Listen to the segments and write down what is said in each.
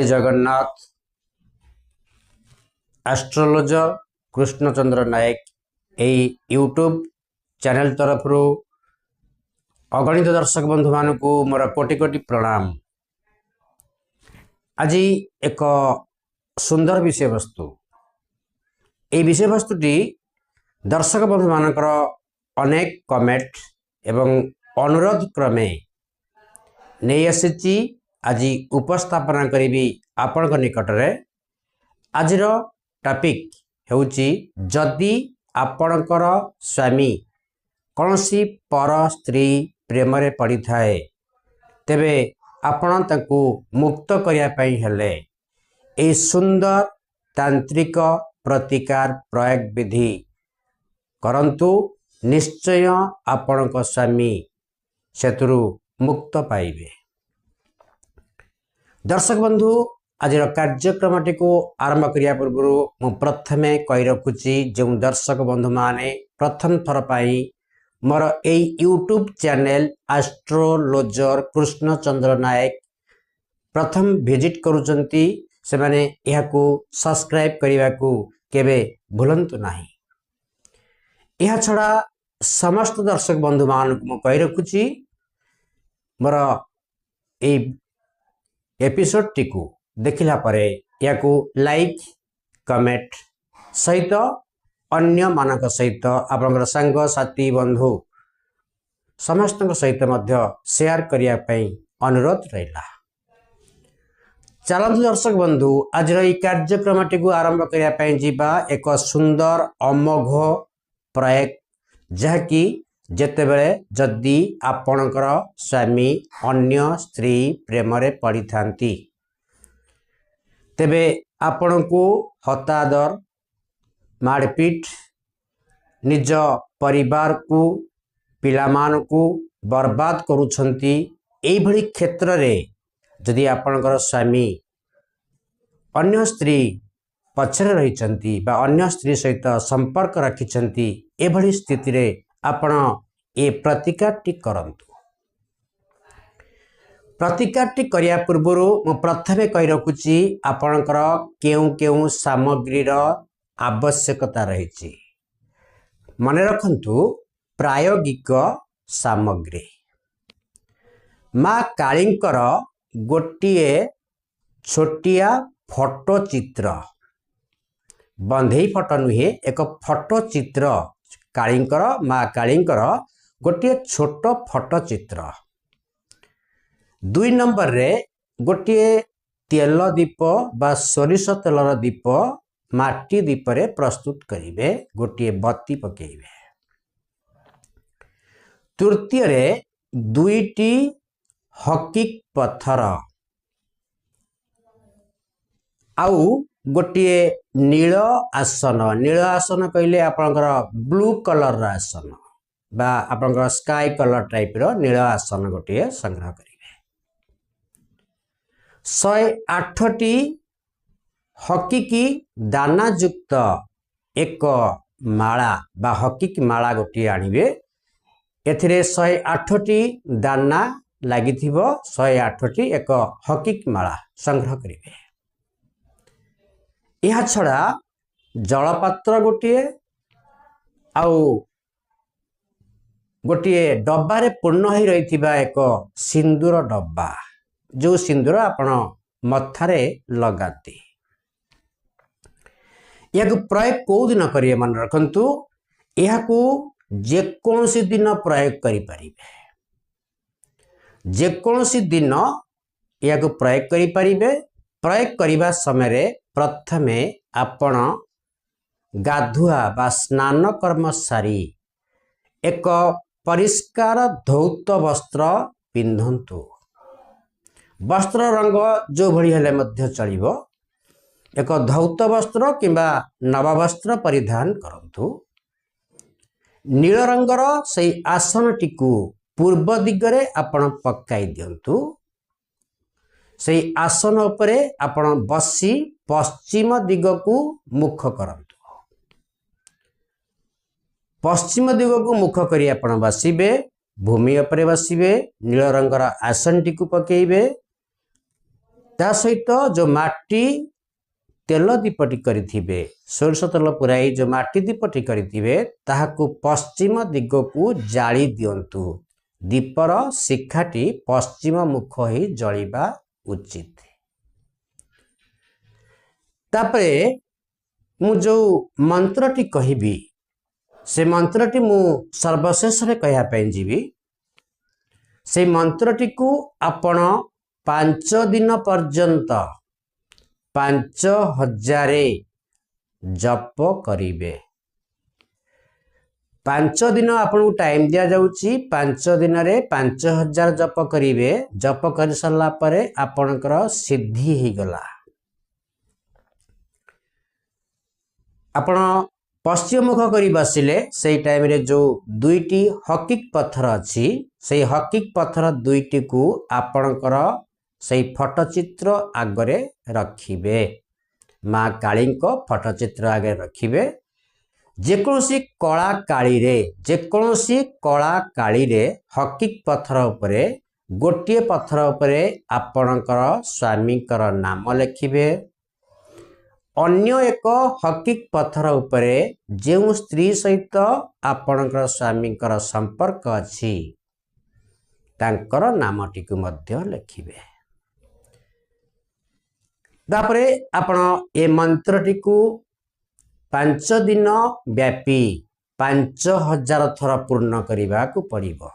जय जगन्नाथ। एस्ट्रोलॉजर कृष्णचंद्र नायक यही YouTube channel तरफ अगणित दर्शक बंधु मान को मोर कोटि कोटि प्रणाम। आज एक सुंदर विषय वस्तु ये विषय वस्तुटी दर्शक बंधु मानकर अनेक कमेंट एवं अनुरोध क्रमे नहीं आसी आज उपस्थापना करी आपण निकट में। आज टॉपिक होउची जदि आपणकर स्वामी कौनसी पर स्त्री प्रेम रे पड़ी थाए तेबे आपण ताकू मुक्त करिया पई हेले ए सुंदर तांत्रिक प्रतिकार प्रयोग विधि करंतु निश्चय आपणक स्वामी सेतुरु मुक्त पाइबे। दर्शक बंधु आज कार्यक्रम टी को आरंभ करिया पूर्व मु प्रथमे कहि रखुची जो दर्शक बंधु माने प्रथम थर पाई मोर ए यूट्यूब चैनल एस्ट्रोलॉजर कृष्णचंद्र नायक प्रथम विजिट करूचंती से माने यह को सब्सक्राइब करने को केबे भूलंतु नाही। यह छड़ा समस्त दर्शक बंधु मान को मु कहि रखुची मोर ए एपिसोड टी को देखिला परे या को लाइक कमेंट सहित अन्य मानक सहित आपनकर संग साथी बंधु समस्त सहित मध्य शेयर करिया पई अनुरोध रहिला। चलंतु दर्शक बंधु आज ई कार्यक्रम टी को आरंभ करिया पई जीवा एक सुंदर अमोघ प्रयोग जहाँकि जेतेबेले जदि आपणकर स्वामी अन्य स्त्री प्रेम रे पड़ी थांती तेबे आपण को हतादर मारपीट निज परिवार को पिलामान को बर्बाद करुछंती एई भली क्षेत्र रे जदि आपणकर स्वामी अन्य स्त्री पछरे रहिचंती बा अन्य स्त्री सहित संपर्क रखिचंती ए भली स्थिति रे आपण ए प्रतिकारटी करंतु। प्रतिकारटी करिया पूर्व मु प्रथमे कहि रखुची आपणकर केउ केउ सामग्रीर आवश्यकता रही मन रखंतु। प्रायोगिक सामग्री माँ कालींकर गोटिए छोटिया फोटो चित्र बंधे फोटो नुहे एक फोटो चित्र कालींकर माँ कालींकर गोटिए छोट फोटो चित्र। 2 नंबर रे गोटिए तेल दीप बा सोरिष तेलर दीप माटी दीप रे प्रस्तुत करिवे गोटिए बत्ती पकेइबे। तृतीय रे 2टी हकीक पत्थर आउ गोटिए नील आसन कहले आपनकर ब्लू कलर आसन बा आपनकर स्काई कलर टाइप रो नील आसन गोटिए संग्रह करिवे। 108टी हकीकी दाना युक्त एक माला बा हकीक माला गोटी आनिबे। एथिरे 108टी दाना लागिथिबो 108टी एक हकीक माला संग्रह करिवे। यह छड़ा जलपात्र गोटिए आउ गोटिए डब्बा रे पूर्ण ही रहिथिबा एक सिंदूर डब्बा जो सिंदूर आपण मथारे लगाती। यह प्रयोग कौ दिन करिए मन रखंतु। यह को जेकोसी दिन प्रयोग करि परिबे जेकोसी दिन यह को प्रयोग करि परिबे। प्रयोग करिबा समय रे प्रथमे आपण गाधुआ बा स्नान कर्म सारी एक परिष्कार धौत वस्त्र पिंधंतु। वस्त्र रंग जो भली हेले मध्य चलिबो एक धौत वस्त्र किंबा नवा वस्त्र परिधान करंतु। नील रंगर सही आसन टिकु पूर्व दिगरे आपण पक्काई दियंतु। सही आसन उपरे आपण बसी पश्चिम दिग को मुख करंतु। पश्चिम दिग को मुख करी आपण बसिबे भूमि उपरे बसिबे नील रंगर आसन टिकु पकेइबे ता सहित जो माटी तेल दीपटी करिथिबे सोरष तेल पुराई जो माटी दीपटी करिथिबे ताहाकु पश्चिम दिग को जाली दियंतु। दीपर शिखाटी पश्चिम मुख ही जलिबा उचित। तापरे मु जो मंत्रटी कहिबी से मंत्रटी मु सर्वशेष रे कहया पई जीवी। से मंत्रटी को आपण 5 दिन पर्यंत 5000 जप करिवे। 5 दिन आपन टाइम दिया जाउची। 5 दिन रे 5000 जप करिवे। जप कर सरला परे आपनकर सिद्धि ही गला। आपण पश्चिम मुख करी बसिले से टाइम रे जो दुईटी हकिक पत्थर अछि से हकिक पत्थर दुईटी को आपनकर से फटचित्र आगरे रखिबे। माँ काली को फटचित्र आगे रखिबे। जेकोसी कला काली रे हकिक पत्थर उपरे गोटे पत्थर उपरे आपनकर स्वामी कर नाम लिखिबे। अन्य एक हकिक पत्थर उपरे जो स्त्री सहित आपनकर स्वामी कर संपर्क अछि तांकर नामटी को मध्य लिखिबे। तापरे आपण ए मंत्रटी को 5 दिन व्यापी 5000 थर पूर्ण करने को पड़िबो।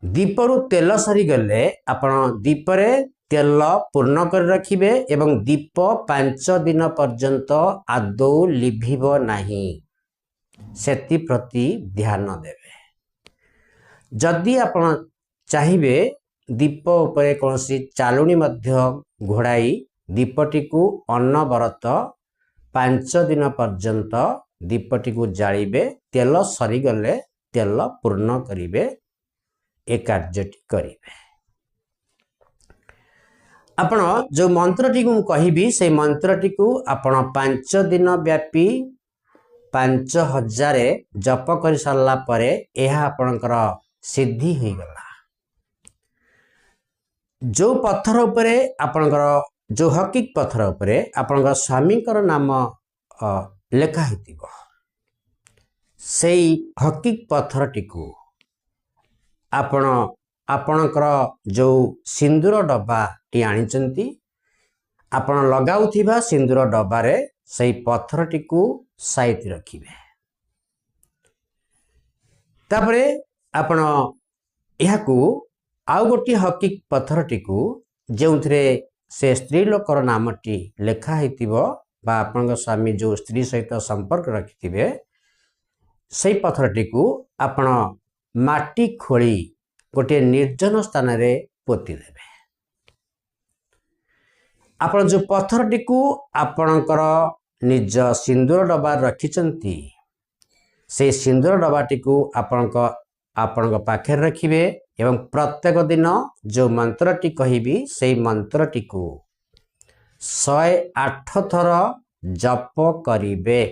दीपरु तेल सरी गले आपण दीपरे तेल पूर्ण कर रखिबे एवं दीप 5 दिन पर्यंत आदौ लिभिबो नाही सेति प्रति ध्यान देबे। जदि आपण चाहिबे दीप उपरे कोनसी चालुनी मध्य घोड़ाई दीपटी को अनवरत 5 दिन पर्यंत दीपटी को जालिबे। तेल सरी गले तेल पूर्ण करिवे। ए कार्यटी करिवे। आपण जो मंत्रटी को कहिबी से मंत्रटी को आपण 5 दिन व्यापी 5000 जप कर सारला परे एहा आपनकर सिद्धि हो गला। जो पत्थर उपरे आपनकर जो हकिक पत्थर उपरे आपनकर स्वामी कर नाम लेखा हेतिबो। सेई हकिक पत्थरटी को आपण आपनकर जो सिंदूर डब्बा टी आनिचंती आपण लगाउथिबा सिंदूर डब्बारे सेई पत्थरटी को साइति रखिबे। तापरे आपण एहाकू आउ गोटी हकिक पत्थरटी को जोंथरे से स्त्री लोकर नामटी लेखा हेतिबो बा आपन स्वामी जो स्त्री सहित संपर्क रखिथिबे सेई पत्थरटी को आपण माटी खोली गोटे निर्जन स्थान रे पोती देबे। आपण जो पत्थरटी को आपणकर निज सिंदूर डब्बा रखिचंती से सिंदूर डब्बाटी को आपणक पाखे रखिबे एवं प्रत्येक दिन जो मंत्रटी कहिबी से मंत्रटी को 108 थर जप करिवे।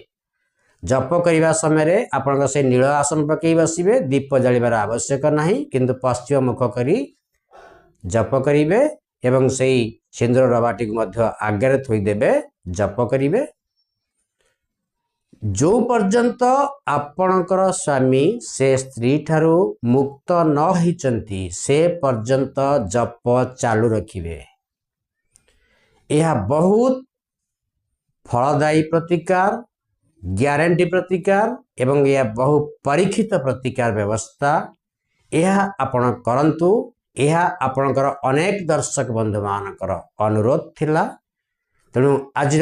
जप करने समय रे आपन से नील आसन पकई बसिबे। दीप जलिबार आवश्यक नहीं किंतु पश्चिम मुख करी जप करिवे एवं सेई सिंदूर डब्बाटी को मध्य आगे थोई देबे। जप करिवे जो पर्यंत आपणकर स्वामी से स्त्री ठारू मुक्त न होइचंती से पर्यंत जप चालू रखिवे। यह बहुत फलदायी प्रतिकार ग्यारंटी प्रतिकार एवं यह बहु परीक्षित प्रतिकार व्यवस्था यह आपण करंतु। यह आपणकर अनेक दर्शक बंधु मानकर अनुरोध थिला। तेणु आज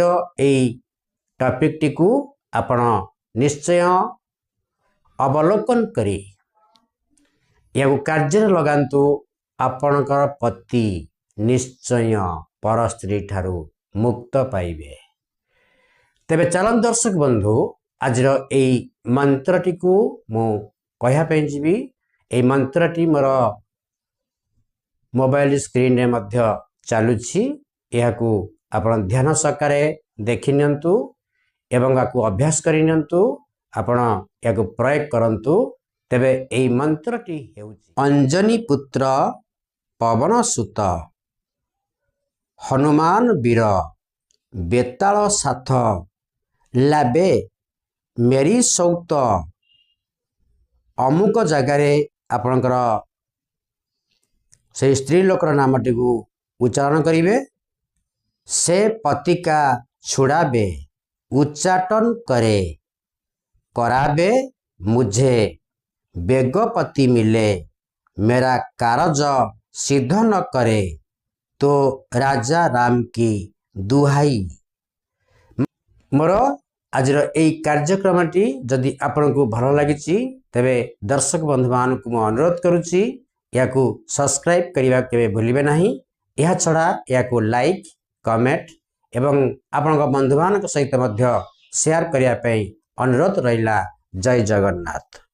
टॉपिक टी को आपण निश्चय अवलोकन करी या कार्य लगांतु। आपणकर पति निश्चय पर स्त्री ठारू मुक्त पाइबे। तेबे चलन दर्शक बंधु आज मंत्रटी को मु कहया पे जीवी। ए मंत्रटी मोर मोबाइल स्क्रीन रे मध्य चालुछि। एहाकू आपण ध्यान सहकारे देखि नियंतु एवं आकु अभ्यास करि नियंतु। आपण याकू प्रयोग करंतु। तेबे ए मंत्रटी हेउछि अंजनी पुत्र पवन सुत हनुमान वीर बेताल साथ लाबे मेरी सौत अमुक जगार आपणकर से स्त्री लोकर नामटी को उच्चारण करेंगे से पतिका छुड़ाबे उच्चाटन करे कराबे मुझे बेगपति मिले मेरा कारज सिद्ध न करे तो राजा राम की दुहाई। मोर आज कार्यक्रमटी जदि आपण को भल लगी तेबे दर्शक बंधु मान को मु अनुरोध करुच्ची या सब्सक्राइब करने के भूलिबे नहीं। यह छड़ा या लाइक कमेंट एवं आपण बंधु मान सहित शेयर करने अनुरोध रहिला। जय जगन्नाथ।